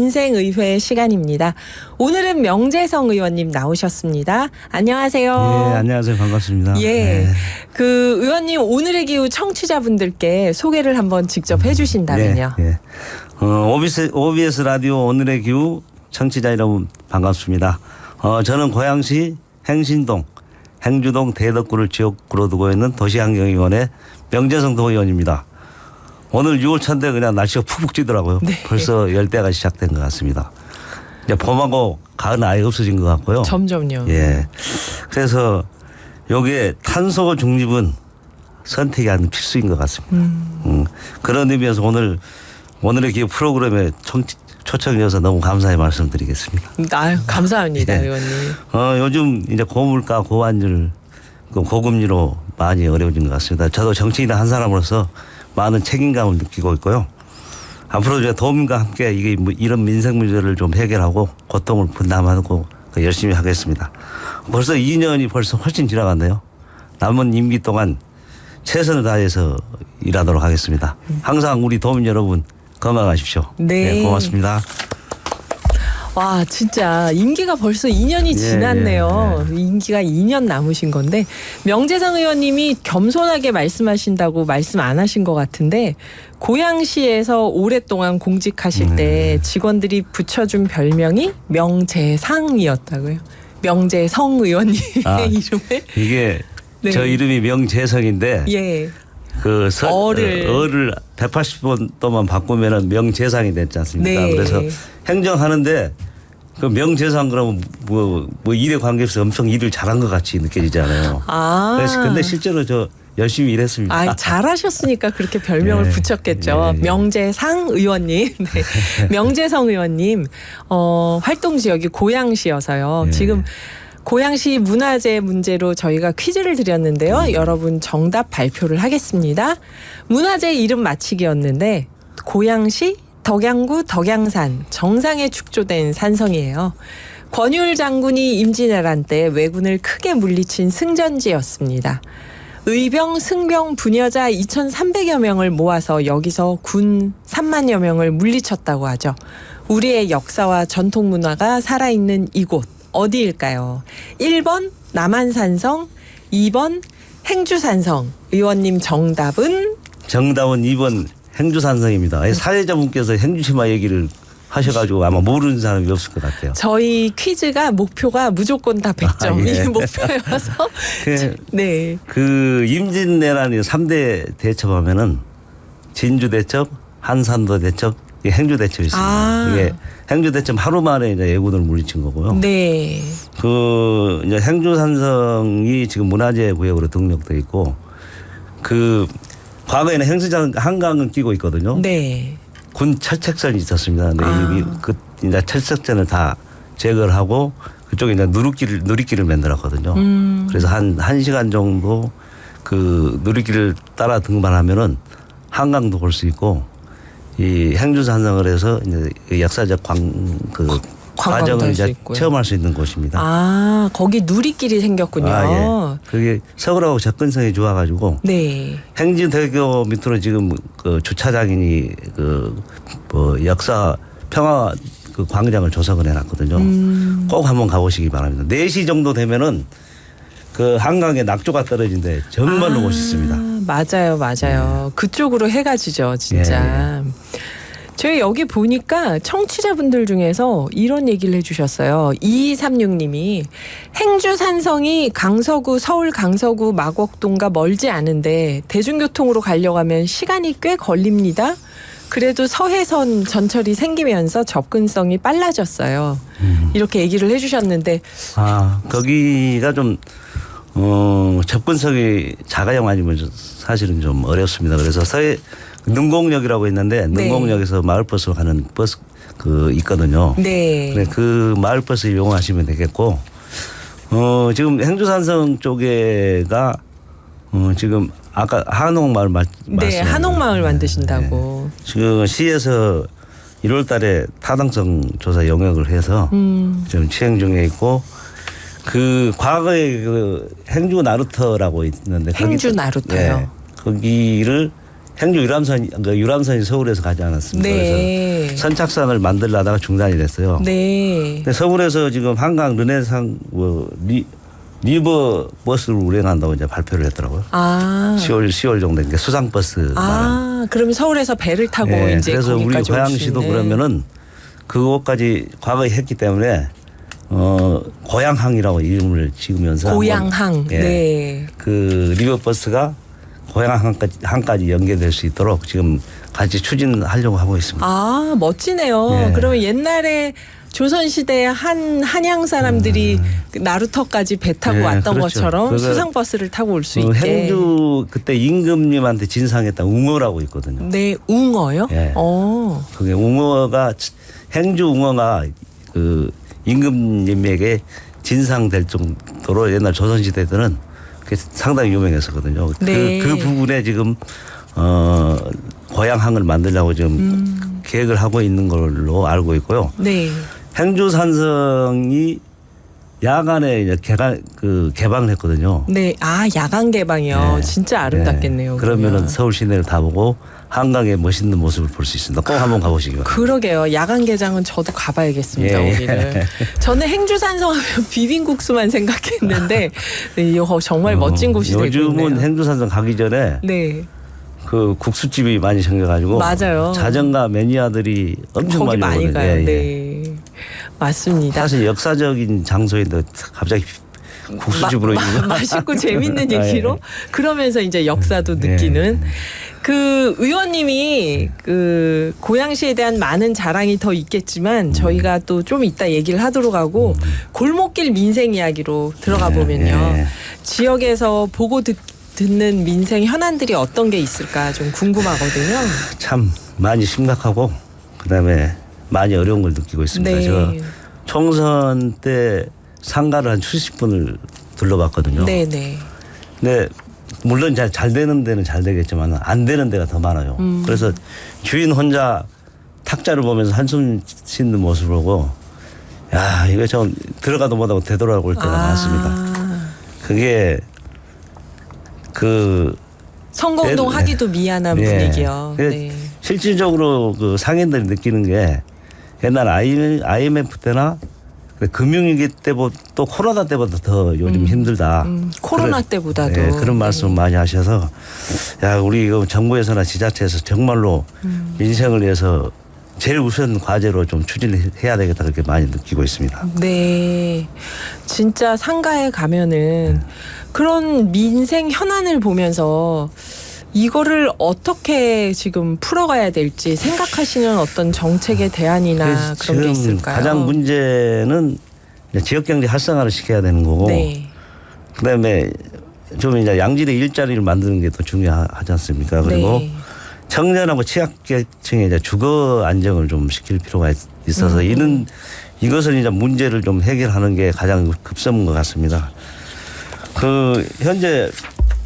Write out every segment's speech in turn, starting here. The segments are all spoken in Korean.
민생의회 시간입니다. 오늘은 명재성 의원님 나오셨습니다. 안녕하세요. 네, 안녕하세요. 반갑습니다. 예, 네. 그 의원님 오늘의 기후 청취자분들께 소개를 한번 직접 해주신다면요. 예, 예. OBS 라디오 오늘의 기후 청취자 여러분 반갑습니다. 저는 고양시 행신동 행주동 대덕구를 지역구로 두고 있는 도시환경위원회 명재성 도의원입니다. 오늘 6월 초인데 그냥 날씨가 푹푹 찌더라고요. 네. 벌써 열대가 시작된 것 같습니다. 이제 봄하고 가을은 아예 없어진 것 같고요. 점점요. 예. 그래서 여기에 탄소 중립은 선택이 아닌 필수인 것 같습니다. 그런 의미에서 오늘의 기후 프로그램에 초청해 주셔서 너무 감사의 말씀드리겠습니다. 아유, 감사합니다, 예. 의원님. 요즘 이제 고물가, 고환율, 고금리로 많이 어려워진 것 같습니다. 저도 정치인 한 사람으로서 많은 책임감을 느끼고 있고요. 앞으로 이제 도민과 함께 이런 민생 문제를 좀 해결하고 고통을 분담하고 열심히 하겠습니다. 벌써 2년이 벌써 훨씬 지나갔네요. 남은 임기 동안 최선을 다해서 일하도록 하겠습니다. 항상 우리 도민 여러분 건강하십시오. 네. 고맙습니다. 와, 진짜 임기가 벌써 2년이 지났네요. 임기가 2년 남으신 건데 명재성 의원님이 겸손하게 말씀하신다고 말씀 안 하신 것 같은데 고양시에서 오랫동안 공직하실 때 직원들이 붙여준 별명이 명재상이었다고요. 명재성 의원님의 이름에 이게 네. 저 이름이 명재성인데 예. 어를 180번 동안 바꾸면은 명재상이 됐지 않습니까? 네. 그래서 행정하는데 그 명재상 그러면 뭐 일에 관계없이 엄청 일을 잘한 것 같이 느껴지잖아요. 그래서 근데 실제로 저 열심히 일했습니다. 아, 잘하셨으니까 그렇게 별명을 네. 붙였겠죠. 네. 명재상 의원님, 네. 명재성 의원님 활동 지역이 고양시여서요. 네. 지금 고양시 문화재 문제로 저희가 퀴즈를 드렸는데요. 여러분 정답 발표를 하겠습니다. 문화재 이름 맞히기였는데 고양시 덕양구 덕양산 정상에 축조된 산성이에요. 권율 장군이 임진왜란 때 왜군을 크게 물리친 승전지였습니다. 의병, 승병, 부녀자 2,300여 명을 모아서 여기서 군 3만여 명을 물리쳤다고 하죠. 우리의 역사와 전통 문화가 살아있는 이곳 어디일까요? 1번 남한산성, 2번 행주산성. 의원님 정답은? 정답은 2번 행주산성입니다. 사회자분께서 행주치마 얘기를 하셔가지고 아마 모르는 사람이 없을 것 같아요. 저희 퀴즈가 목표가 무조건 다 100점. 예. 이 목표여서. 네. 그 임진왜란이 3대 대첩하면은 진주대첩, 한산도 대첩, 행주대첩이 있습니다. 이게 행주대첩 하루 만에 이제 예군을 물리친 거고요. 네. 그 이제 행주산성이 지금 문화재 구역으로 등록돼 있고 그 과거에는 행주산 한강을 끼고 있거든요. 네. 군 철책선이 있었습니다. 근데 그 이제 철책선을 다 제거를 하고 그쪽에 이제 누리길을 만들었거든요. 그래서 한 1시간 정도 그 누리길을 따라 등반하면은 한강도 볼 수 있고 이 행주산성을 해서 이제 역사적 과정을 이제 체험할 수 있는 곳입니다. 아, 거기 누리길이 생겼군요. 예. 그게 서울하고 접근성이 좋아가지고 네. 행진대교 밑으로 지금 그 주차장이니 역사 평화 그 광장을 조성을 해놨거든요. 꼭 한번 가보시기 바랍니다. 4시 정도 되면은 그 한강에 낙조가 떨어진데 정말로 멋있습니다. 맞아요. 그쪽으로 해가 지죠, 진짜. 저희 여기 보니까 청취자분들 중에서 이런 얘기를 해주셨어요. 2236님이 행주산성이 서울 강서구 마곡동과 멀지 않은데 대중교통으로 가려고 하면 시간이 꽤 걸립니다. 그래도 서해선 전철이 생기면서 접근성이 빨라졌어요. 이렇게 얘기를 해주셨는데 거기가 좀 접근성이 자가용 아니면 사실은 좀 어렵습니다. 그래서 능곡역이라고 있는데 능곡역에서 마을버스로 가는 버스 있거든요. 네. 그래 그 마을버스 이용하시면 되겠고 지금 행주산성 쪽에가 지금 아까 한옥마을 네, 한옥마을 만드신다고. 네. 지금 시에서 1월달에 타당성 조사 영역을 해서 지금 시행 중에 있고 그 과거에 그 행주 나루터라고 있는데 행주 나루터요. 거기를 행주 유람선이 서울에서 가지 않았습니까? 네. 그래서 선착선을 만들려다가 중단이 됐어요. 네. 근데 서울에서 지금 한강 르네상 리버 버스를 운행한다고 이제 발표를 했더라고요. 10월 정도 이제 수상 버스. 그러면 서울에서 배를 타고 네, 이제 그래서 우리 거기까지 올 수 고양시도 있는. 그러면은 그것까지 과거에 했기 때문에 고양항이라고 이름을 지으면서 고양항. 예, 네. 그 리버 버스가 고양항까지 연계될 수 있도록 지금 같이 추진하려고 하고 있습니다. 멋지네요. 예. 그러면 옛날에 조선시대에 한양 사람들이 그 나루터까지 배 타고 예, 왔던 그렇죠. 것처럼 그거 수상버스를 타고 올 수 있게. 행주 그때 임금님한테 진상했던 웅어라고 있거든요. 네, 웅어요? 예. 그게 웅어가 행주 웅어가 그 임금님에게 진상될 정도로 옛날 조선시대 때는 그게 상당히 유명했었거든요. 네. 그 부분에 지금 고양항을 만들려고 지금 계획을 하고 있는 걸로 알고 있고요. 네. 행주산성이 야간에 이제 개방을 했거든요. 네. 야간 개방이요. 네. 진짜 아름답겠네요. 네. 그러면은 서울 시내를 다 보고 한강의 멋있는 모습을 볼 수 있습니다. 꼭 한번 가보시기 바랍니다. 그러게요. 야간 개장은 저도 가봐야겠습니다. 예. 오기를. 저는 행주산성하면 비빔국수만 생각했는데 이거 정말 멋진 곳이 되고 있네요. 요즘은 행주산성 가기 전에 네. 그 국수집이 많이 생겨가지고 맞아요. 자전거 매니아들이 엄청 거기 많이 오거든요. 가요. 예, 예. 네. 맞습니다. 사실 역사적인 장소인데 갑자기 국수집으로 맛있고 재밌는 예. 얘기로 그러면서 이제 역사도 느끼는 그 의원님이 그 고양시에 대한 많은 자랑이 더 있겠지만 저희가 또 좀 이따 얘기를 하도록 하고 골목길 민생 이야기로 들어가 보면요. 예. 지역에서 보고 듣는 민생 현안들이 어떤 게 있을까 좀 궁금하거든요. 참 많이 심각하고 그다음에 많이 어려운 걸 느끼고 있습니다. 네. 제가 총선 때 상가를 한 70분을 둘러봤거든요. 네네. 근데 물론 잘 되는 데는 잘 되겠지만 안 되는 데가 더 많아요. 그래서 주인 혼자 탁자를 보면서 한숨 쉬는 모습을 보고 야 이거 좀 들어가도 못하고 되돌아올 때가 많습니다. 그게 그 선거운동 하기도 미안한 분위기요. 네. 실질적으로 그 상인들이 느끼는 게 옛날 IMF 때나 금융위기 때보다 또 코로나 때보다 더 요즘 힘들다. 코로나 때보다도. 네, 그런 말씀 많이 하셔서 야 우리 이거 정부에서나 지자체에서 정말로 민생을 위해서 제일 우선 과제로 좀 추진해야 되겠다 그렇게 많이 느끼고 있습니다. 네. 진짜 상가에 가면은 그런 민생 현안을 보면서 이거를 어떻게 지금 풀어가야 될지 생각하시는 어떤 정책의 대안이나 그런 게 있을까요? 가장 문제는 지역경제 활성화를 시켜야 되는 거고 네. 그다음에 좀 이제 양질의 일자리를 만드는 게 더 중요하지 않습니까? 그리고 네. 청년하고 취약계층의 이제 주거 안정을 좀 시킬 필요가 있어서 이것을 이제 문제를 좀 해결하는 게 가장 급선무인 것 같습니다. 그 현재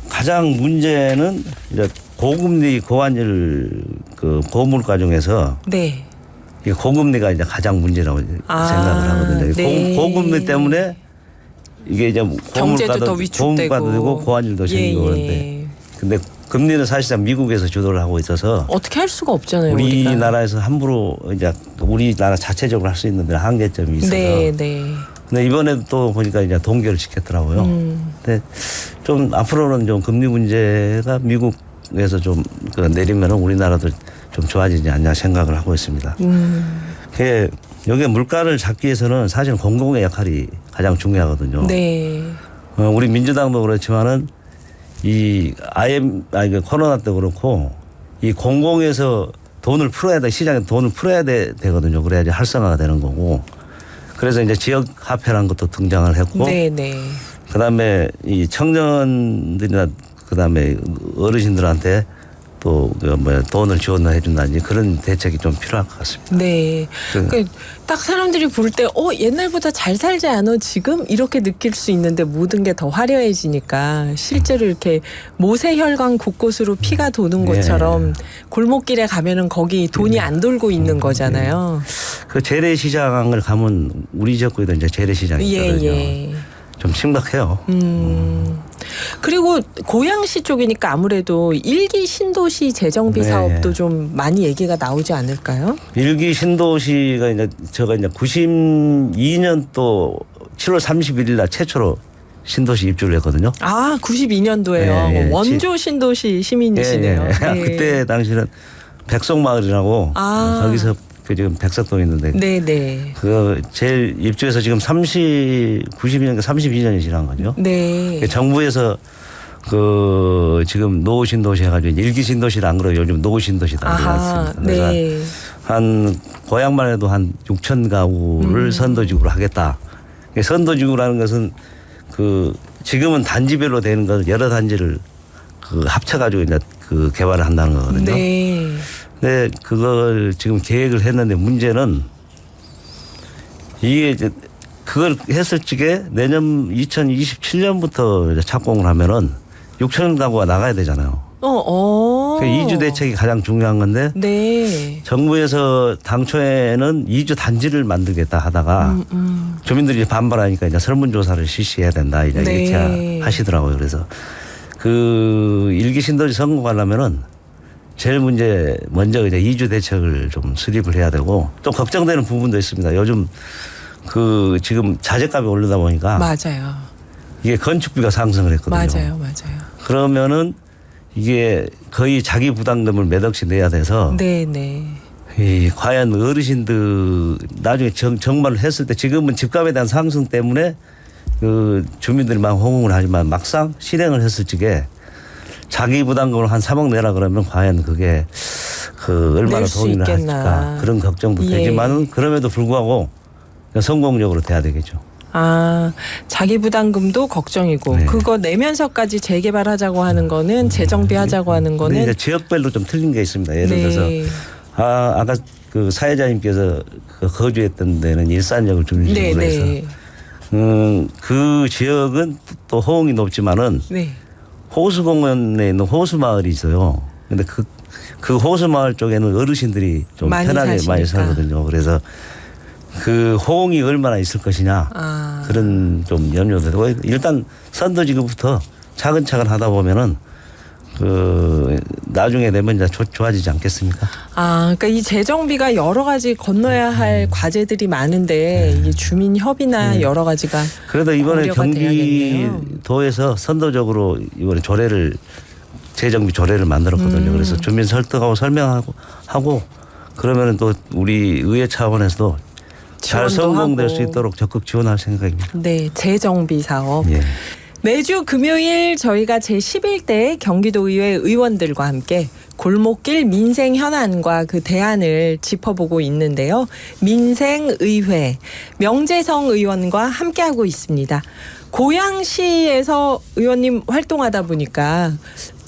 가장 문제는 이제 고금리 고환율 그 고물가 중에서 네. 이 고금리가 이제 가장 문제라고 생각을 하거든요. 네. 고금리 때문에 이게 이제 경제도 더 고물가도 위축되고 되고 고환율도 생기고 그런데 근데 금리는 사실상 미국에서 주도를 하고 있어서 어떻게 할 수가 없잖아요. 우리나라에서 함부로 이제 우리나라 자체적으로 할 수 있는 데 한계점이 있어서. 네, 네. 근데 이번에도 또 보니까 이제 동결을 시켰더라고요. 근데 좀 앞으로는 좀 금리 문제가 미국에서 좀 내리면은 우리나라도 좀 좋아지지 않냐 생각을 하고 있습니다. 여기 물가를 잡기 위해서는 사실 공공의 역할이 가장 중요하거든요. 네. 우리 민주당도 그렇지만은 코로나 때 그렇고 이 공공에서 돈을 풀어야 돼 시장에 돈을 풀어야 되거든요. 그래야지 활성화가 되는 거고. 그래서 이제 지역 화폐라는 것도 등장을 했고. 네네. 그다음에 이 청년들이나 그다음에 어르신들한테 또 돈을 지원해 준다든지 그런 대책이 좀 필요할 것 같습니다. 네. 그러니까 딱 사람들이 볼 때 옛날보다 잘 살지 않아 지금 이렇게 느낄 수 있는데 모든 게 더 화려해지니까 실제로 이렇게 모세혈관 곳곳으로 피가 도는 것처럼 골목길에 가면은 거기 돈이 안 돌고 있는 거잖아요. 그 재래시장을 가면 우리 지역구에도 이제 재래시장이 있거든요. 좀 심각해요. 그리고 고양시 쪽이니까 아무래도 일기 신도시 재정비 네. 사업도 좀 많이 얘기가 나오지 않을까요? 일기 신도시가 이제 제가 이제 92년도 7월 31일 날 최초로 신도시 입주를 했거든요. 아, 92년도에요. 예, 예. 원조 신도시 시민이시네요. 예, 예. 네. 그때 당시는 백석마을이라고 아. 거기서 그 지금 백석동 있는데 네네. 그 제일 입주해서 지금 92년 32년이 지난 거죠. 네. 정부에서 그 지금 노후 신도시 해가지고 일기 신도시를 안 그러고 요즘 노후 신도시다 아하. 그랬습니다. 그래서 네. 한 고향만 해도 한 6천 가구를 선도지구로 하겠다. 선도지구라는 것은 그 지금은 단지별로 되는 걸 여러 단지를 그 합쳐가지고 이제 그 개발을 한다는 거거든요. 네. 근데 그걸 지금 계획을 했는데 문제는 이게 이제 그걸 했을 적에 내년 2027년부터 착공을 하면은 6천 가구가 나가야 되잖아요. 그 이주 대책이 가장 중요한 건데 네. 정부에서 당초에는 이주 단지를 만들겠다 하다가 주민들이 반발하니까 이제 설문조사를 실시해야 된다 이제 네. 이렇게 하시더라고요. 그래서 그 일기 신도시 성공하려면은 제일 먼저 이제 이주 대책을 좀 수립을 해야 되고 또 걱정되는 부분도 있습니다. 요즘 그 지금 자재값이 오르다 보니까 맞아요. 이게 건축비가 상승을 했거든요. 맞아요. 그러면은 이게 거의 자기 부담금을 몇 억씩 내야 돼서 네네. 이 과연 어르신들 나중에 정말로 했을 때 지금은 집값에 대한 상승 때문에 그 주민들이 막 호응을 하지만 막상 실행을 했을 적에 자기 부담금을 한 3억 내라 그러면 과연 그게 그 얼마나 낼 수 돈이나 있겠나. 할까 그런 걱정도 예. 되지만은 그럼에도 불구하고 성공적으로 돼야 되겠죠. 아, 자기 부담금도 걱정이고 네. 그거 내면서까지 재개발하자고 하는 거는 재정비하자고 하는 근데 이제 거는 지역별로 좀 틀린 게 있습니다. 예를 네. 들어서 아까 그 사회자님께서 그 거주했던 데는 일산역을 중심으로 해서 네네. 그 지역은 또 호응이 높지만은 네. 호수공원에 있는 호수마을이 있어요. 근데 그 호수마을 쪽에는 어르신들이 좀 많이 편하게 많이 사시니까. 살거든요. 그래서 그 호응이 얼마나 있을 것이냐 아. 그런 좀 염려도 되고 일단 선도지구부터 차근차근 하다 보면은 그 나중에 되면 이제 좋아지지 않겠습니까? 아, 그러니까 이 재정비가 여러 가지 건너야 할 과제들이 많은데 이게 주민 협의나 여러 가지가 그래도 이번에 고려가 돼야겠네요. 경기도에서 선도적으로 이번에 재정비 조례를 만들었거든요. 그래서 주민 설득하고 설명하고 그러면은 또 우리 의회 차원에서도 잘 지원도 성공될 하고. 수 있도록 적극 지원할 생각입니다. 네, 재정비 사업. 예. 매주 금요일 저희가 제11대 경기도의회 의원들과 함께 골목길 민생 현안과 그 대안을 짚어보고 있는데요. 민생의회 명재성 의원과 함께하고 있습니다. 고양시에서 의원님 활동하다 보니까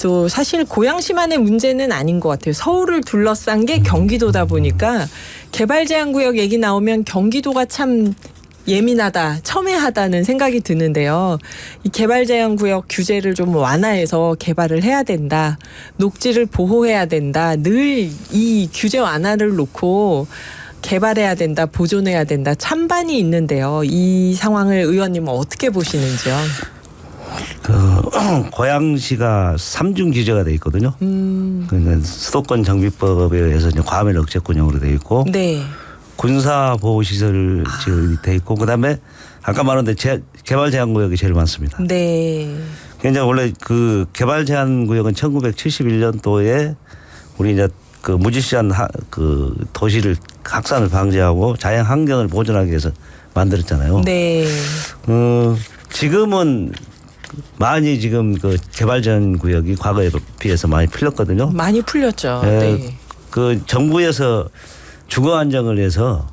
또 사실 고양시만의 문제는 아닌 것 같아요. 서울을 둘러싼 게 경기도다 보니까 개발제한구역 얘기 나오면 경기도가 참 예민하다, 첨예하다는 생각이 드는데요. 이 개발제한구역 규제를 좀 완화해서 개발을 해야 된다. 녹지를 보호해야 된다. 늘 이 규제 완화를 놓고 개발해야 된다, 보존해야 된다. 찬반이 있는데요. 이 상황을 의원님은 어떻게 보시는지요? 고양시가 3중 규제가 돼 있거든요. 그는 수도권 정비법에 의해서 이제 과밀 억제권형으로 돼 있고 네. 군사보호시설 지역이 돼 있고 그다음에 아까 말한 개발 제한 구역이 제일 많습니다. 네. 그러니까 원래 그 개발 제한 구역은 1971년도에 우리 이제 그 무질서한 그 도시를 확산을 방지하고 자연 환경을 보존하기 위해서 만들었잖아요. 네. 지금은 많이 지금 그 개발 제한 구역이 과거에 비해서 많이 풀렸거든요. 많이 풀렸죠. 예, 네. 그 정부에서 주거 안정을 위해서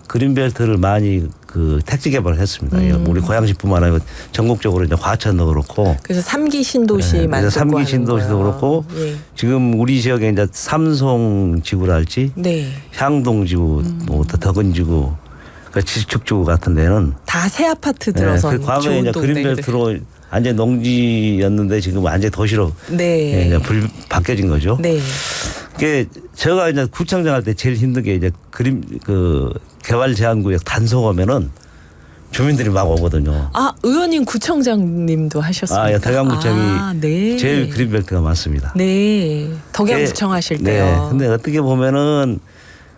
그린벨트를 많이 그 택지 개발을 했습니다. 우리 고양시뿐만 아니고 전국적으로 이제 과천도 그렇고. 그래서 3기 신도시 네, 만들고 그래서 3기 하는 신도시도 거예요. 그렇고 예. 지금 우리 지역에 이제 삼송지구랄지 네. 향동지구, 뭐 덕은지구, 그 지축지구 같은 데는 다 새 아파트 들어서 그 과거에 이제 그린벨트로 완전 농지였는데 지금 완전 도시로 네. 이제 바뀌어진 거죠. 네. 그게 제가 이제 구청장 할 때 제일 힘든 게 이제 그 개발 제한 구역 단속 오면은 주민들이 막 오거든요. 아, 의원님 구청장님도 하셨습니까? 예, 덕양구청이 네. 제일 그린벨트가 많습니다. 네. 덕양구청 하실 네. 때요. 근데 어떻게 보면은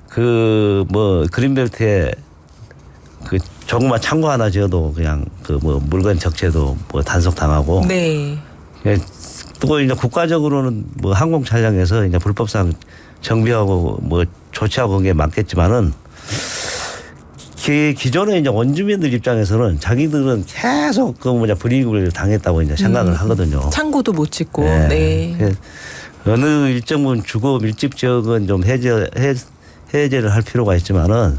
그 뭐 그린벨트에 그 조그만 창고 하나 지어도 그냥 그 뭐 물건 적재도 뭐 단속당하고. 네. 예, 또 이제 국가적으로는 뭐 항공 촬영에서 이제 불법상 정비하고 뭐 조치하고 그게 맞겠지만은 기존에 이제 원주민들 입장에서는 자기들은 계속 그 뭐냐 불이익을 당했다고 이제 생각을 하거든요. 창고도 못 짓고. 네. 네. 그 어느 일정 부분 주거 밀집 지역은 좀 해제를 할 필요가 있지만은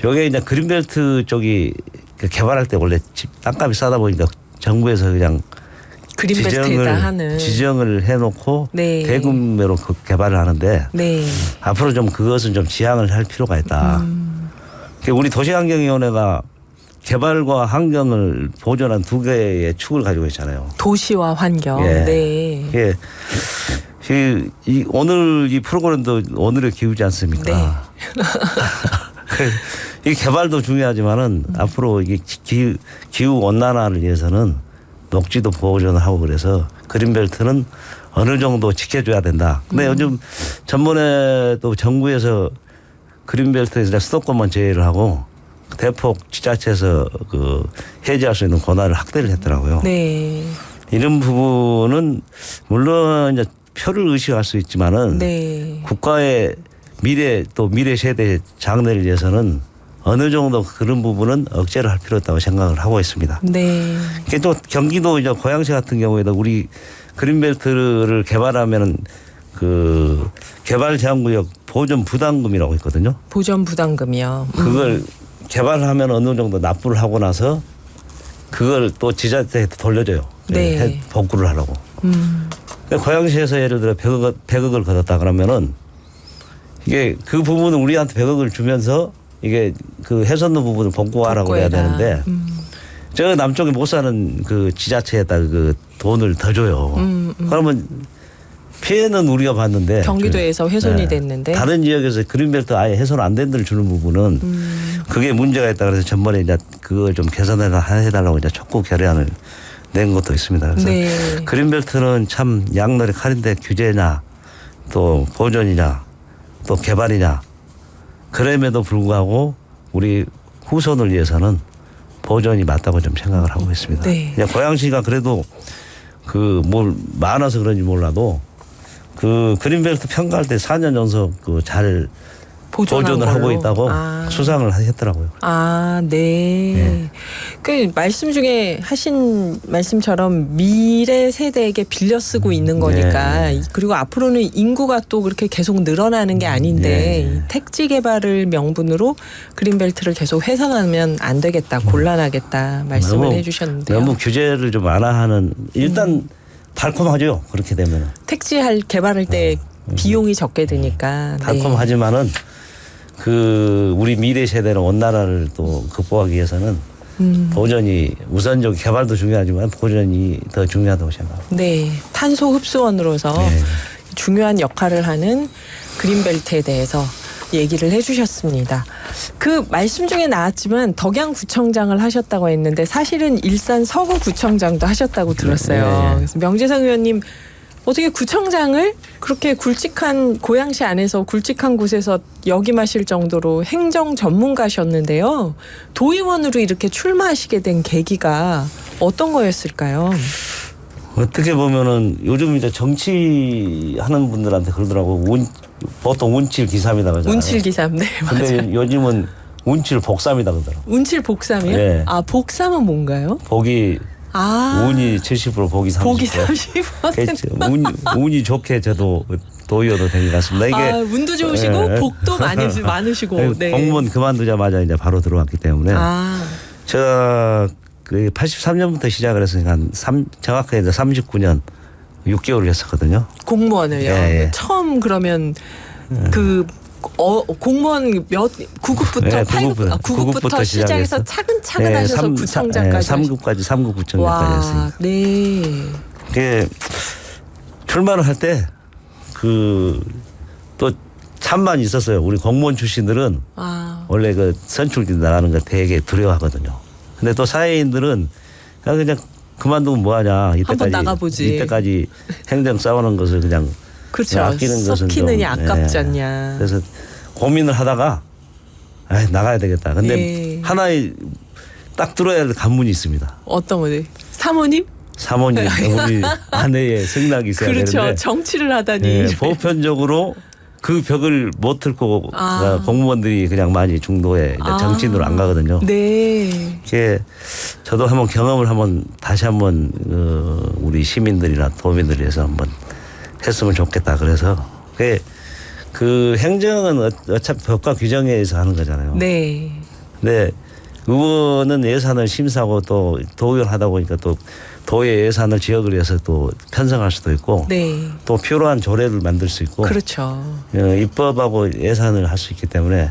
여기 이제 그린벨트 쪽이 그 개발할 때 원래 땅값이 싸다 보니까 정부에서 그냥 그린벨트에다 하는. 지정을 해놓고 네. 대규모로 그 개발을 하는데 네. 앞으로 좀 그것은 좀 지양을 할 필요가 있다. 우리 도시환경위원회가 개발과 환경을 보존한 두 개의 축을 가지고 있잖아요. 도시와 환경. 예. 네. 예. 오늘 이 프로그램도 오늘의 기후지 않습니까? 네. 이 개발도 중요하지만은 앞으로 이게 기후 온난화를 위해서는 녹지도 보존을 하고 그래서 그린벨트는 어느 정도 지켜줘야 된다. 근데 요즘 전번에 또 정부에서 그린벨트에서 수도권만 제외를 하고 대폭 지자체에서 그 해제할 수 있는 권한을 확대를 했더라고요. 네. 이런 부분은 물론 이제 표를 의식할 수 있지만은 네. 국가의 미래 또 미래 세대의 장래를 위해서는 어느 정도 그런 부분은 억제를 할 필요 있다고 생각을 하고 있습니다. 네. 또 경기도 이제 고양시 같은 경우에도 우리 그린벨트를 개발하면은 그 개발 제한구역 보존 부담금이라고 있거든요. 보전 부담금이요. 그걸 개발하면 어느 정도 납부를 하고 나서 그걸 또 지자체에 돌려줘요. 네. 복구를 하라고. 근데 고양시에서 예를 들어 100억을 걷었다 그러면은 이게 그 부분은 우리한테 100억을 주면서 이게 그 훼손된 부분을 복구하라고 해야 복구해라. 되는데 저 남쪽에 못 사는 그 지자체에다 그 돈을 더 줘요. 그러면 피해는 우리가 봤는데 경기도에서 훼손이 됐는데 다른 지역에서 그린벨트 아예 훼손 안 된 데를 주는 부분은 그게 문제가 있다 그래서 전번에 이제 그걸 좀 개선해달라고 이제 촉구 결의안을 낸 것도 있습니다. 그래서 네. 그린벨트는 참 양날의 칼인데 규제냐 또 보존이냐 또 개발이냐 그럼에도 불구하고 우리 후손을 위해서는 보존이 맞다고 좀 생각을 하고 있습니다. 네. 고양시가 그래도 그 뭘 많아서 그런지 몰라도 그 그린벨트 평가할 때 4년 연속 그 잘 보존을 하고 있다고 수상을 했더라고요. 아, 네. 네. 그 말씀 중에 하신 말씀처럼 미래 세대에게 빌려 쓰고 있는 거니까 네. 그리고 앞으로는 인구가 또 그렇게 계속 늘어나는 게 아닌데 네. 택지 개발을 명분으로 그린벨트를 계속 훼손하면 안 되겠다, 곤란하겠다 말씀을 해주셨는데요. 너무 규제를 좀 완화하는 일단 달콤하죠. 그렇게 되면 택지 개발할 때 비용이 적게 드니까. 네. 달콤하지만은 그 우리 미래 세대는 온난화를 또 극복하기 위해서는 보존이 우선적 개발도 중요하지만 보존이 더 중요하다고 생각합니다. 네, 탄소 흡수원으로서 네. 중요한 역할을 하는 그린벨트에 대해서 얘기를 해주셨습니다. 그 말씀 중에 나왔지만 덕양구청장을 하셨다고 했는데 사실은 일산 서구구청장도 하셨다고 들었어요. 네. 그래서 명재성 의원님 어떻게 구청장을 그렇게 굵직한 고양시 안에서 굵직한 곳에서 역임하실 정도로 행정 전문가셨는데요. 도의원으로 이렇게 출마하시게 된 계기가 어떤 거였을까요? 어떻게 보면은 요즘 이제 정치하는 분들한테 그러더라고 보통 운칠 기삼이다 그러잖아요. 운칠 기삼, 네 근데 맞아요. 요즘은 운칠 복삼이다 그러더라고. 운칠 복삼이요? 네. 아 복삼은 뭔가요? 복이 아 운이 70% 복이 30%. 복이 30%. 운이 좋게 저도 도의원도 된 것 같습니다. 이게 아, 운도 좋으시고 예. 복도 많으시고. 네. 공무원 그만두자마자 이제 바로 들어왔기 때문에 아 제가 그 83년부터 시작을 했으니까 정확하게 이제 39년 6개월을 했었거든요. 공무원을요. 예, 예. 처음 그러면 그 공무원 몇 9급부터 네, 8급 9급부터 시작해서 차근차근 하셔서 구청장까지 3급까지 3급 구청장까지 와, 했으니까. 네. 그게 출마를 할 때 그 또 찬반이 있었어요. 우리 공무원 출신들은 아, 원래 그 선출직 나가는 거 되게 두려워하거든요. 근데 또 사회인들은 그냥 그만두면 뭐하냐 한번 나가보지. 이때까지 행정 싸우는 것을 그냥 그렇죠. 아끼는 것은 썩히느냐 아깝지 예. 않냐. 그래서 고민을 하다가 나가야 되겠다. 근데 예. 하나의 딱 들어야 할 관문이 있습니다. 어떤 거지? 사모님? 사모님, 우리 아내의 승낙이 있어야 그렇죠. 되는데 정치를 하다니. 예, 보편적으로 그 벽을 못 뚫고 공무원들이 그냥 많이 중도에 이제 정치인으로 안 가거든요. 네. 이게 저도 한번 경험을 다시 한번 우리 시민들이나 도민들을 위해서 한번 했으면 좋겠다. 그래서 그 행정은 어차피 법과 규정에 의해서 하는 거잖아요. 네. 근데 의원은 예산을 심사하고 또 도의원 하다 보니까 또 도의 예산을 지역을 위해서 또 편성할 수도 있고 네. 또 필요한 조례를 만들 수 있고 그렇죠. 입법하고 예산을 할 수 있기 때문에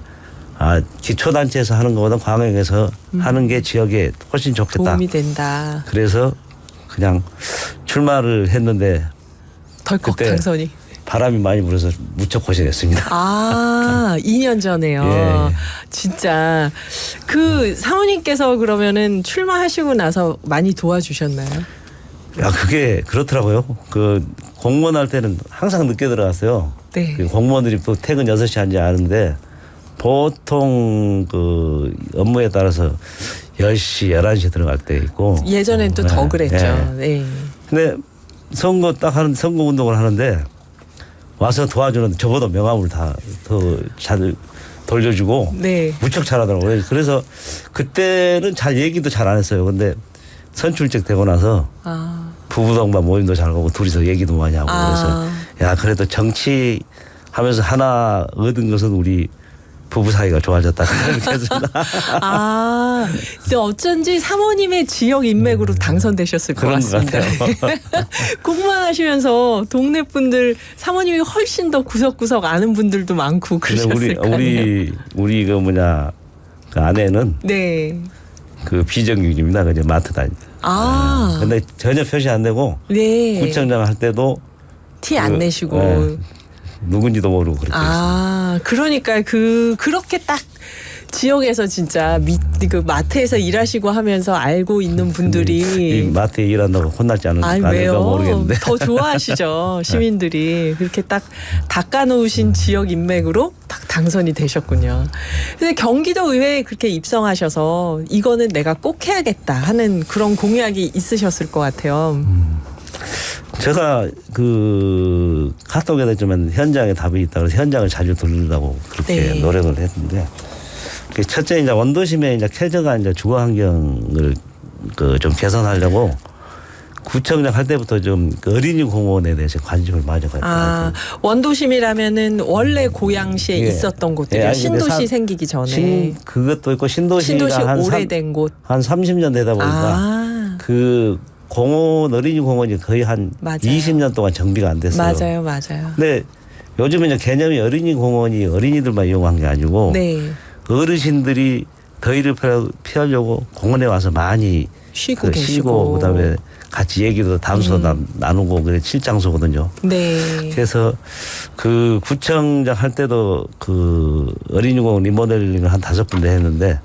기초단체에서 하는 것보다 광역에서 하는 게 지역에 훨씬 좋겠다. 도움이 된다. 그래서 그냥 출마를 했는데 덜컥 그때 당선이. 바람이 많이 불어서 무척 고생했습니다. 2년 전에요. 예. 진짜 그 사모님께서 그러면은 출마하시고 나서 많이 도와주셨나요? 그게 그렇더라고요. 그 공무원 할 때는 항상 늦게 들어갔어요. 네. 그 공무원들이 또 퇴근 6시 한지 아는데 보통 그 업무에 따라서 10시, 11시에 들어갈 때 있고. 예전엔 또 더 그랬죠. 네. 근데 선거 운동을 하는데 와서 도와주는 저보다 명함을 다 더 잘 돌려주고 네. 무척 잘하더라고요. 그래서 그때는 잘 얘기도 잘 안 했어요. 근데 선출직 되고 나서 부부동반 모임도 잘 가고 둘이서 얘기도 많이 하고 그래서 그래도 정치하면서 하나 얻은 것은 우리 부부 사이가 좋아졌다. 이제 어쩐지 사모님의 지역 인맥으로 당선되셨을 것 같습니다. 공무원 하시면서 동네 분들 사모님이 훨씬 더 구석구석 아는 분들도 많고 그러셨을 거예요. 우리 그 아내는 네. 그 비정규직입니다. 그냥 마트 다닙니다. 근데 전혀 표시 안 되고 네. 구청장 할 때도 티 안 내시고 누군지도 모르고 그렇게 했어요. 그러니까 그렇게 딱 지역에서 진짜 그 마트에서 일하시고 하면서 알고 있는 분들이 이 마트에 일한다고 혼날지 않을까 모르겠는데 더 좋아하시죠. 시민들이 그렇게 딱 닦아놓으신 지역 인맥으로 딱 당선이 되셨군요. 근데 경기도 의회에 그렇게 입성하셔서 이거는 내가 꼭 해야겠다 하는 그런 공약이 있으셨을 것 같아요. 제가 그 카톡에다 좀 현장에 답이 있다 그래서 현장을 자주 돌린다고 그렇게 노력을 했는데 첫째 이제 원도심에 이제 쾌적한 이제 주거 환경을 좀 개선하려고 구청장 할 때부터 좀 어린이 공원에 대해서 관심을 많이 가졌어요. 원도심이라면은 원래 고양시에 있었던 곳들이요. 신도시 생기기 전에. 그것도 있고 신도시가 오래된 곳. 한 30년 되다 보니까 그 공원 어린이 공원이 거의 한 20년 동안 정비가 안 됐어요. 맞아요. 근데 요즘은 이제 개념이 어린이 공원이 어린이들만 이용한 게 아니고 어르신들이 더위를 피하려고 공원에 와서 많이 쉬고 계시고 그다음에 같이 얘기도 담소 나누고 그래 칠장소거든요. 그래서 그 구청장 할 때도 그 어린이 공원 리모델링을 한 5군데 했는데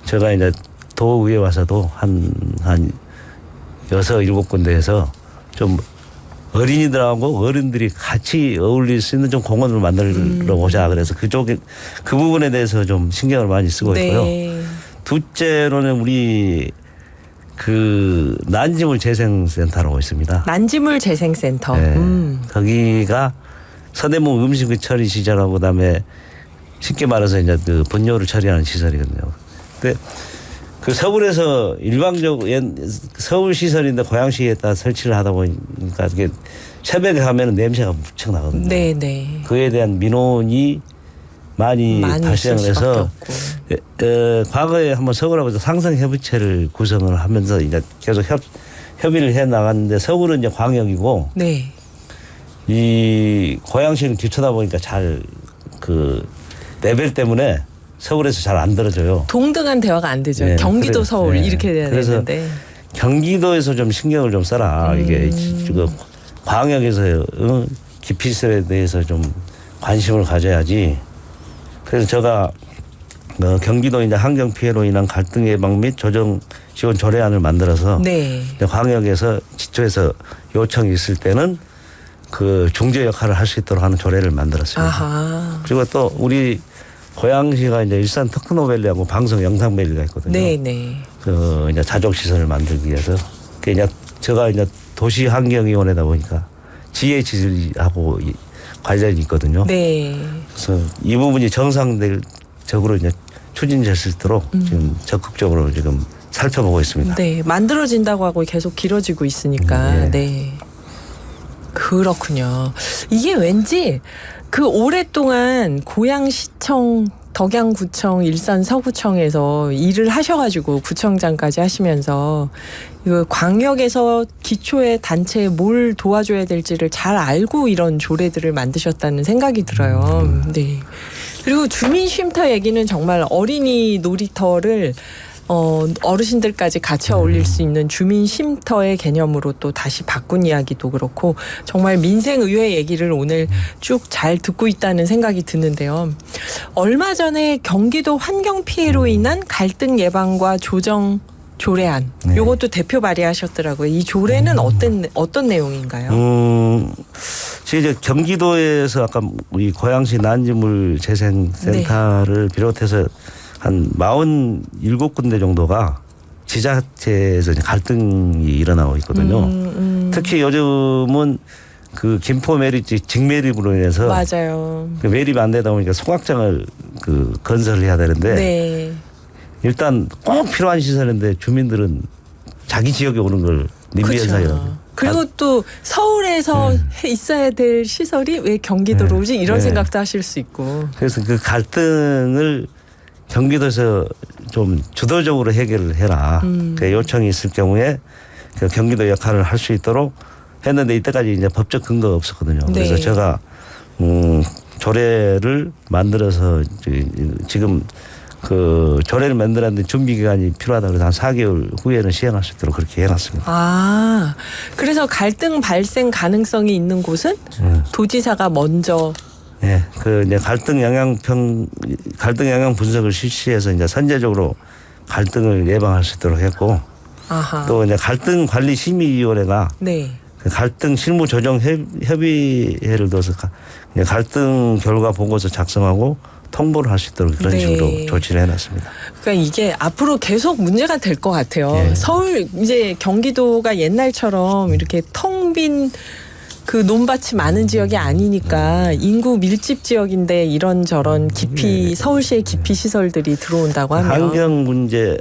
제가 이제 도의회 와서도 한 6, 7군데에서 좀 어린이들하고 어른들이 같이 어울릴 수 있는 좀 공원을 만들어 보자. 그래서 그 부분에 대해서 좀 신경을 많이 쓰고 있고요. 둘째로는 우리 그 난지물 재생센터라고 있습니다. 난지물 재생센터. 거기가 서대문 음식 처리 시설하고 그다음에 쉽게 말해서 이제 그 분뇨를 처리하는 시설이거든요. 근데 그 서울에서 서울 시설인데 고양시에다 설치를 하다 보니까 이게 새벽에 가면은 냄새가 무척 나거든요. 그에 대한 민원이 많이 발생을 해서 과거에 한번 서울하고 상생협의체를 구성을 하면서 이제 계속 협의를 해 나갔는데 서울은 이제 광역이고 이 고양시는 뒤쳐다 보니까 잘 그 레벨 때문에 서울에서 잘 안 들어줘요. 동등한 대화가 안 되죠. 경기도 서울 이렇게 돼야 되는데. 경기도에서 좀 신경을 좀 써라. 이게 그 광역에서 기피시설에 대해서 좀 관심을 가져야지. 그래서 제가 경기도 이제 환경 피해로 인한 갈등 예방 및 조정 지원 조례안을 만들어서 네. 광역에서 지초에서 요청이 있을 때는 그 중재 역할을 할 수 있도록 하는 조례를 만들었습니다. 아하. 그리고 또 우리 고양시가 이제 일산 테크노밸리하고 방송 영상밸리가 있거든요. 네네. 그 이제 자족 시설을 만들기 위해서 그 이제 제가 이제 도시환경위원회다 보니까 GH하고 관련이 있거든요. 네. 그래서 이 부분이 정상적으로 이제 추진될 수 있도록 지금 적극적으로 지금 살펴보고 있습니다. 네. 만들어진다고 하고 계속 길어지고 있으니까. 네. 네. 그렇군요. 이게 왠지 그 오랫동안 고양시청, 덕양구청, 일산 서구청에서 일을 하셔가지고 구청장까지 하시면서 그 광역에서 기초의 단체에 뭘 도와줘야 될지를 잘 알고 이런 조례들을 만드셨다는 생각이 들어요. 네. 그리고 주민쉼터 얘기는 정말 어린이 놀이터를 어르신들까지 같이 어울릴 수 있는 주민 쉼터의 개념으로 또 다시 바꾼 이야기도 그렇고 정말 민생의회 얘기를 오늘 쭉 잘 듣고 있다는 생각이 드는데요. 얼마 전에 경기도 환경 피해로 인한 갈등 예방과 조정 조례안 네. 요것도 대표 발의하셨더라고요. 이 조례는 어떤 내용인가요? 이제 경기도에서 아까 우리 고양시 난지물 재생센터를 비롯해서 한 47군데 정도가 지자체에서 갈등이 일어나고 있거든요. 특히 요즘은 그 김포 매립지 직매립으로 인해서 맞아요. 그 매립이 안 되다 보니까 소각장을 그 건설을 해야 되는데 네. 일단 꼭 필요한 시설인데 주민들은 자기 지역에 오는 걸 nim비현상이라고. 그리고 또 서울에서 있어야 될 시설이 왜 경기도로 오지 이런 생각도 하실 수 있고. 그래서 그 갈등을 경기도에서 좀 주도적으로 해결을 해라. 그 요청이 있을 경우에 그 경기도 역할을 할 수 있도록 했는데 이때까지 이제 법적 근거가 없었거든요. 그래서 네. 제가 조례를 만들어서 지금 그 조례를 만들었는데 준비 기간이 필요하다 그래서 한 4개월 후에는 시행할 수 있도록 그렇게 해놨습니다. 아, 그래서 갈등 발생 가능성이 있는 곳은 도지사가 먼저. 네, 그 이제 갈등 영향 분석을 실시해서 이제 선제적으로 갈등을 예방할 수 있도록 했고, 아하. 또 이제 갈등 관리 심의위원회가 네. 그 갈등 실무 조정 협의회를 둬서 갈등 결과 보고서 작성하고 통보를 할 수 있도록 그런 네. 식으로 조치를 해놨습니다. 그러니까 이게 앞으로 계속 문제가 될 것 같아요. 예. 서울 이제 경기도가 옛날처럼 이렇게 텅 빈 그 논밭이 많은 지역이 아니니까 인구 밀집 지역인데 이런저런 깊이 서울시의 깊이 시설들이 들어온다고 하면 환경 문제로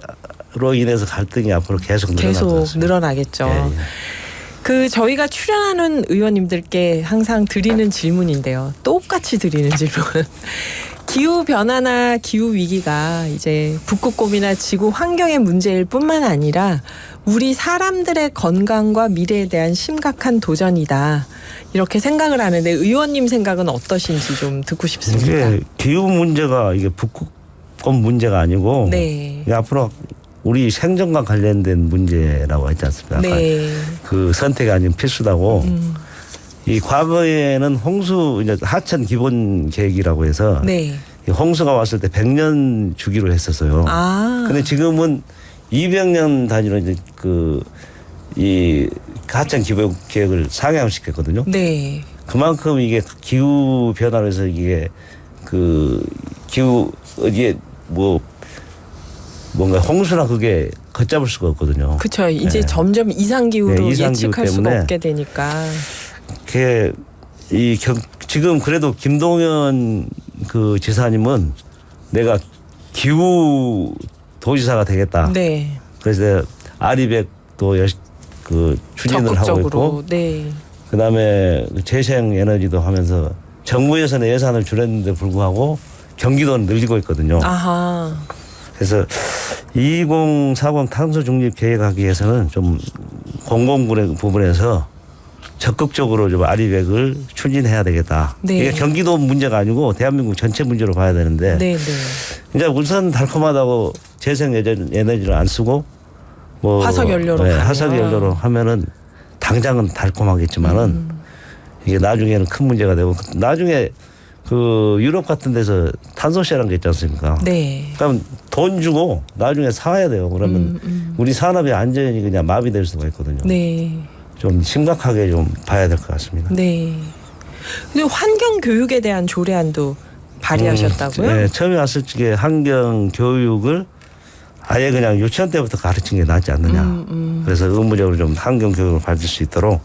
인해서 갈등이 앞으로 계속 늘어나겠죠. 예, 예. 그 저희가 출연하는 의원님들께 항상 드리는 질문인데요. 똑같이 드리는 질문. 기후 변화나 기후 위기가 이제 북극곰이나 지구 환경의 문제일 뿐만 아니라 우리 사람들의 건강과 미래에 대한 심각한 도전이다. 이렇게 생각을 하는데 의원님 생각은 어떠신지 좀 듣고 싶습니다. 이게 기후 문제가 이게 북극곰 문제가 아니고 네. 이게 앞으로 우리 생존과 관련된 문제라고 했지 않습니까? 네. 그 선택이 아닌 필수다고. 이 과거에는 홍수 이제 하천 기본 계획이라고 해서 네. 이 홍수가 왔을 때 100년 주기로 했었어요. 아. 근데 지금은 200년 단위로 이제 이 하천 기본 계획을 상향시켰거든요. 네. 그만큼 이게 기후 변화로 해서 이게 그 기후 이게 뭔가 홍수나 그게 걷잡을 수가 없거든요. 그렇죠. 이제 네. 점점 이상 기후로 네, 이상 기후 예측할 수가 때문에 없게 되니까. 그게 지금 그래도 김동연 그 지사님은 내가 기후 도지사가 되겠다. 네. 그래서 아리백도 그 추진을 하고 있고, 네. 그다음에 재생 에너지도 하면서 정부에서는 예산을 줄였는데 불구하고 경기도는 늘리고 있거든요. 아하. 그래서 2040 탄소 중립 계획하기 위해서는 좀 공공 부분에서 적극적으로 좀 아리백을 추진해야 되겠다. 네. 이게 경기도 문제가 아니고 대한민국 전체 문제로 봐야 되는데 네, 네. 이제 우선 달콤하다고 재생 에너지를 안 쓰고 뭐 화석 연료로 가면. 화석 연료로 하면은 당장은 달콤하겠지만은 이게 나중에는 큰 문제가 되고 나중에 그 유럽 같은 데서 탄소세라는 게 있지 않습니까? 네. 그럼 돈 주고 나중에 사야 돼요. 그러면 우리 산업이 완전히 그냥 마비될 수가 있거든요. 네. 좀 심각하게 좀 봐야 될 것 같습니다. 네. 근데 환경 교육에 대한 조례안도 발의하셨다고요? 네, 처음에 왔을 적에 환경 교육을 아예 그냥 유치원 때부터 가르친 게 낫지 않느냐. 그래서 의무적으로 좀 환경 교육을 받을 수 있도록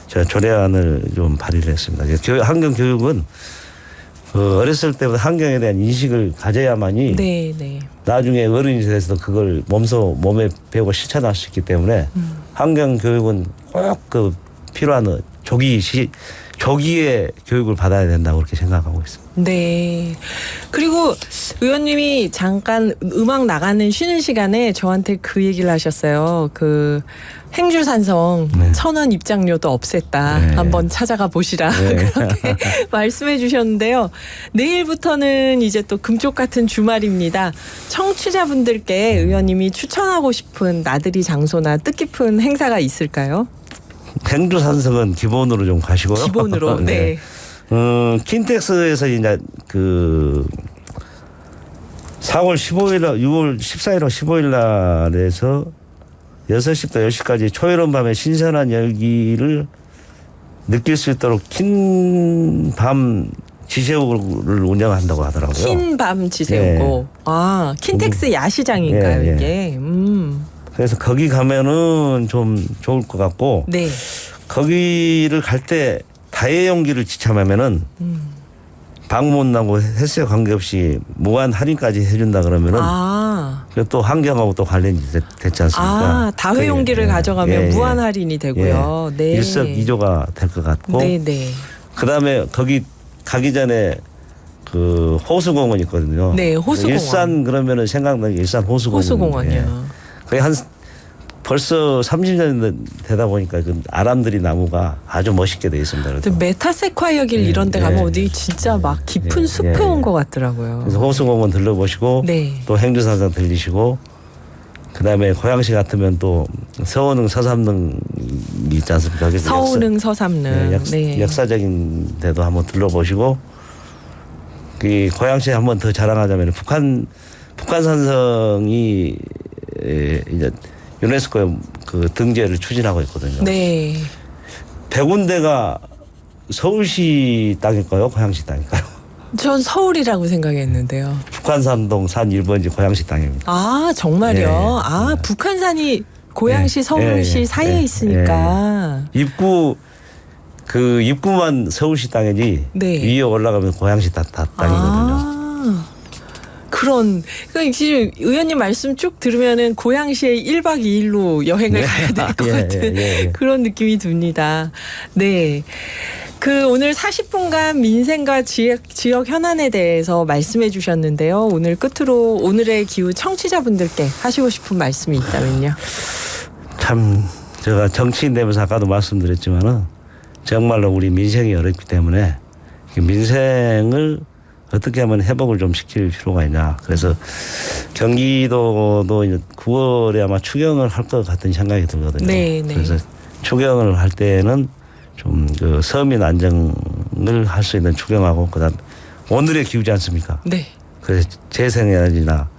제가 조례안을 좀 발의를 했습니다. 환경 교육은 어렸을 때부터 환경에 대한 인식을 가져야만이 네, 네. 나중에 어른이 돼서도 그걸 몸에 배우고 실천할 수 있기 때문에 환경 교육은 꼭 그 필요한 조기에 교육을 받아야 된다고 그렇게 생각하고 있습니다. 네. 그리고 의원님이 잠깐 음악 나가는 쉬는 시간에 저한테 그 얘기를 하셨어요. 그 행주산성 네. 1,000원 입장료도 없앴다. 네. 한번 찾아가 보시라. 네. 그렇게 말씀해 주셨는데요. 내일부터는 이제 또 금쪽 같은 주말입니다. 청취자분들께 의원님이 추천하고 싶은 나들이 장소나 뜻깊은 행사가 있을까요? 행주산성은 기본으로 좀 가시고요. 기본으로. 네. 킨텍스에서 이제 그 4월 15일, 6월 14일과 15일 날에서 6시부터 10시까지 초여름 밤의 신선한 열기를 느낄 수 있도록 긴 밤 지새우를 운영한다고 하더라고요. 흰 밤 지새우고. 아, 킨텍스 야시장인가요, 예, 예. 이게? 그래서 거기 가면은 좀 좋을 것 같고, 네. 거기를 갈 때 다회용기를 지참하면은 방문하고 횟수에 관계없이 무한 할인까지 해준다 그러면은 아, 또 환경하고 또 관련이 됐지 않습니까? 아, 다회용기를 그게, 가져가면 예, 예. 무한 할인이 되고요. 네. 일석이조가 될 것 같고, 네, 네. 그다음에 거기 가기 전에 그 호수공원 있거든요. 네, 호수공원. 일산 그러면은 생각나는 게 일산 호수공원. 호수공원이요. 거기 한 벌써 30년 되다 보니까 그 아람들이 나무가 아주 멋있게 돼 있습니다. 그래서, 메타세콰이어 길 이런 데 가면 어디 진짜 막 깊은 숲에 온 것 같더라고요. 그래서 호수공원 들러보시고 네. 또 행주산성 들리시고 그다음에 고양시 같으면 또 서원릉 서삼릉이 있지 않습니까? 그래서 서운릉 서삼릉. 네. 역사적인 데도 한번 둘러보시고 그 고양시에 한번 더 자랑하자면 북한산성이 이제 유네스코에 그 등재를 추진하고 있거든요. 네. 100군데가 서울시 땅일까요? 고양시 땅일까요? 전 서울이라고 생각했는데요. 북한산동 산 1번지 고양시 땅입니다. 아, 정말요? 네. 아, 북한산이 고양시, 네. 서울시 네. 사이에 네. 있으니까. 입구만 서울시 땅이지 네. 위에 올라가면 고양시 땅이거든요. 아, 그러니까 지금 의원님 말씀 쭉 들으면은 고양시에 1박 2일로 여행을 네. 가야 될 것 예, 같은 예, 예. 그런 느낌이 듭니다. 네. 그 오늘 40분간 민생과 지역 현안에 대해서 말씀해 주셨는데요. 오늘 끝으로 오늘의 기후 청취자분들께 하시고 싶은 말씀이 있다면요. 참 제가 정치인 되면서 아까도 말씀드렸지만은 정말로 우리 민생이 어렵기 때문에 민생을 어떻게 하면 회복을 좀 시킬 필요가 있냐. 그래서 경기도도 이제 9월에 아마 추경을 할 것 같은 생각이 들거든요. 네, 네. 그래서 추경을 할 때는 좀 그 서민 안정을 할 수 있는 추경하고 그다음 오늘의 기후지 않습니까? 네. 그래서 재생에너지나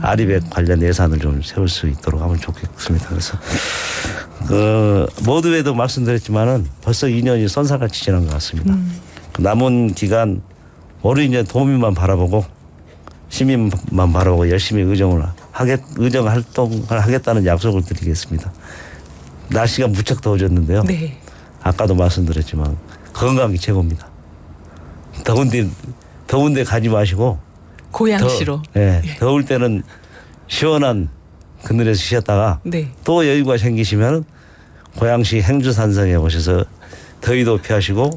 아리백 관련 예산을 좀 세울 수 있도록 하면 좋겠습니다. 그래서 모두에도 말씀드렸지만은 벌써 2년이 쏜살같이 지난 것 같습니다. 그 남은 기간 오늘 이제 도민만 바라보고 시민만 바라보고 열심히 의정 활동을 하겠다는 약속을 드리겠습니다. 날씨가 무척 더워졌는데요. 네. 아까도 말씀드렸지만 건강이 최고입니다. 더운데 가지 마시고 고양시로. 더울 때는 시원한 그늘에서 쉬었다가 네. 또 여유가 생기시면 고양시 행주산성에 오셔서 더위도 피하시고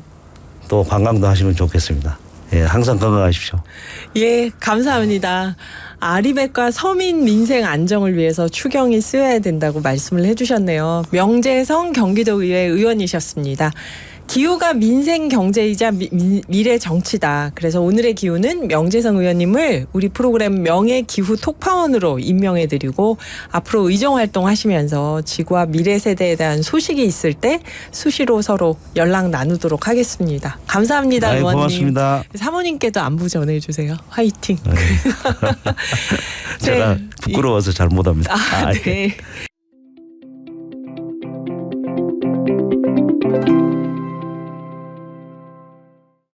또 관광도 하시면 좋겠습니다. 예, 항상 건강하십시오. 예, 감사합니다. 아리백과 서민 민생 안정을 위해서 추경이 쓰여야 된다고 말씀을 해주셨네요. 명재성 경기도의회 의원이셨습니다. 기후가 민생 경제이자 미래 정치다. 그래서 오늘의 기후는 명재성 의원님을 우리 프로그램 명예 기후 톡파원으로 임명해드리고 앞으로 의정 활동하시면서 지구와 미래 세대에 대한 소식이 있을 때 수시로 서로 연락 나누도록 하겠습니다. 감사합니다, 네, 의원님. 고맙습니다. 사모님께도 안부 전해주세요. 화이팅. 제가 부끄러워서 잘 못합니다. 네.